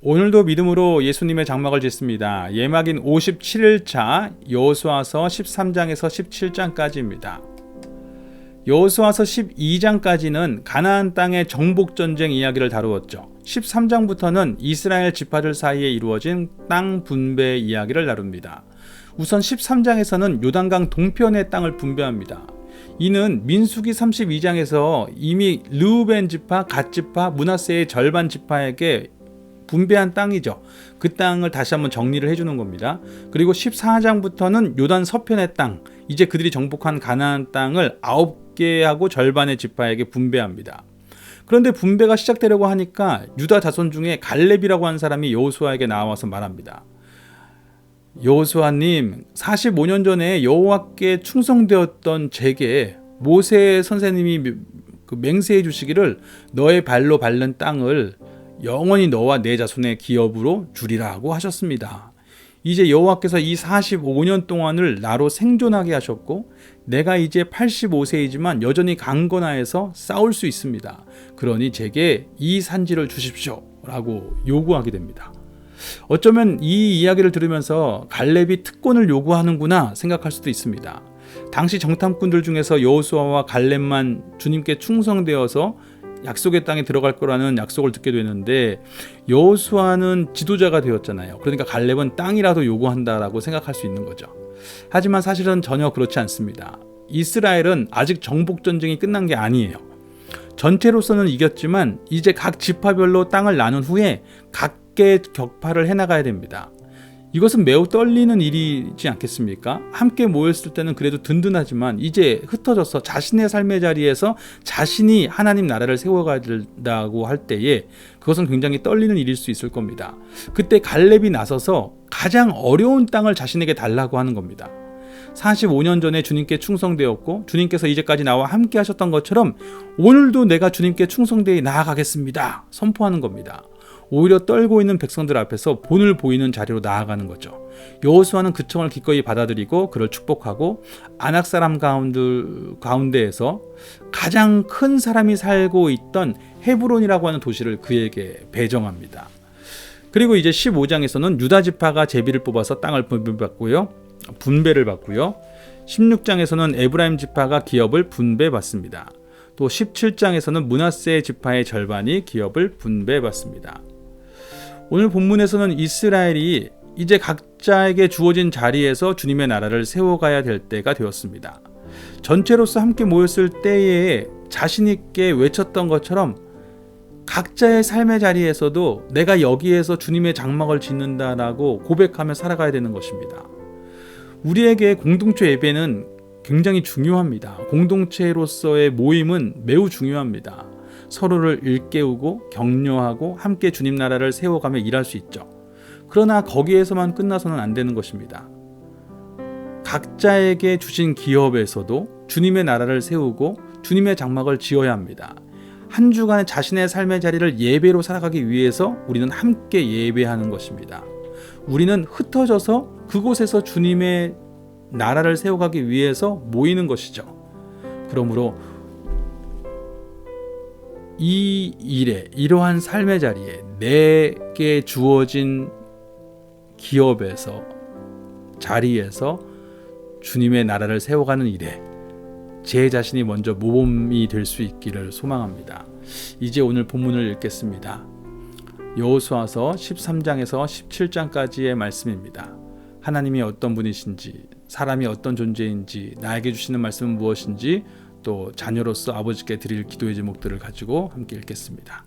오늘도 믿음으로 예수님의 장막을 짓습니다. 예막인 57일차 여호수아서 13장에서 17장까지입니다. 여호수아서 12장까지는 가나안 땅의 정복전쟁 이야기를 다루었죠. 13장부터는 이스라엘 지파들 사이에 이루어진 땅 분배 이야기를 다룹니다. 우선 13장에서는 요단강 동편의 땅을 분배합니다. 이는 민수기 32장에서 이미 르우벤 지파, 갓 지파, 므낫세의 절반 지파에게 분배한 땅이죠. 그 땅을 다시 한번 정리를 해주는 겁니다. 그리고 14장부터는 요단 서편의 땅, 이제 그들이 정복한 가나안 땅을 9개하고 절반의 지파에게 분배합니다. 그런데 분배가 시작되려고 하니까 유다 자손 중에 갈렙이라고 하는 사람이 여호수아에게 나와서 말합니다. 여호수아님, 45년 전에 여호와께 충성되었던 제게 모세 선생님이 맹세해 주시기를 너의 발로 밟는 땅을 영원히 너와 내 자손의 기업으로 주리라고 하셨습니다. 이제 여호와께서 이 45년 동안을 나로 생존하게 하셨고 내가 이제 85세이지만 여전히 강건하여서 싸울 수 있습니다. 그러니 제게 이 산지를 주십시오 라고 요구하게 됩니다. 어쩌면 이 이야기를 들으면서 갈렙이 특권을 요구하는구나 생각할 수도 있습니다. 당시 정탐꾼들 중에서 여호수아와 갈렙만 주님께 충성되어서 약속의 땅에 들어갈 거라는 약속을 듣게 되는데 여호수아는 지도자가 되었잖아요. 그러니까 갈렙은 땅이라도 요구한다라고 생각할 수 있는 거죠. 하지만 사실은 전혀 그렇지 않습니다. 이스라엘은 아직 정복전쟁이 끝난 게 아니에요. 전체로서는 이겼지만 이제 각 지파별로 땅을 나눈 후에 각계 격파를 해나가야 됩니다. 이것은 매우 떨리는 일이지 않겠습니까? 함께 모였을 때는 그래도 든든하지만 이제 흩어져서 자신의 삶의 자리에서 자신이 하나님 나라를 세워가야 된다고 할 때에 그것은 굉장히 떨리는 일일 수 있을 겁니다. 그때 갈렙이 나서서 가장 어려운 땅을 자신에게 달라고 하는 겁니다. 45년 전에 주님께 충성되었고 주님께서 이제까지 나와 함께 하셨던 것처럼 오늘도 내가 주님께 충성되어 나아가겠습니다 선포하는 겁니다. 오히려 떨고 있는 백성들 앞에서 본을 보이는 자리로 나아가는 거죠. 여호수아는 그 청을 기꺼이 받아들이고 그를 축복하고 아낙 사람 가운데에서 가장 큰 사람이 살고 있던 헤브론이라고 하는 도시를 그에게 배정합니다. 그리고 이제 15장에서는 유다 지파가 제비를 뽑아서 땅을 분배를 받고요. 16장에서는 에브라임 지파가 기업을 분배받습니다. 또 17장에서는 므낫세 지파의 절반이 기업을 분배받습니다. 오늘 본문에서는 이스라엘이 이제 각자에게 주어진 자리에서 주님의 나라를 세워가야 될 때가 되었습니다. 전체로서 함께 모였을 때에 자신 있게 외쳤던 것처럼 각자의 삶의 자리에서도 내가 여기에서 주님의 장막을 짓는다라고 고백하며 살아가야 되는 것입니다. 우리에게 공동체 예배는 굉장히 중요합니다. 공동체로서의 모임은 매우 중요합니다. 서로를 일깨우고 격려하고 함께 주님 나라를 세워가며 일할 수 있죠. 그러나 거기에서만 끝나서는 안 되는 것입니다. 각자에게 주신 기업에서도 주님의 나라를 세우고 주님의 장막을 지어야 합니다. 한 주간의 자신의 삶의 자리를 예배로 살아가기 위해서 우리는 함께 예배하는 것입니다. 우리는 흩어져서 그곳에서 주님의 나라를 세워가기 위해서 모이는 것이죠. 그러므로 이 일에, 이러한 삶의 자리에 내게 주어진 기업에서, 자리에서 주님의 나라를 세워가는 일에 제 자신이 먼저 모범이 될 수 있기를 소망합니다. 이제 오늘 본문을 읽겠습니다. 여호수아서 13장에서 17장까지의 말씀입니다. 하나님이 어떤 분이신지, 사람이 어떤 존재인지, 나에게 주시는 말씀은 무엇인지, 또 자녀로서 아버지께 드릴 기도의 제목들을 가지고 함께 읽겠습니다.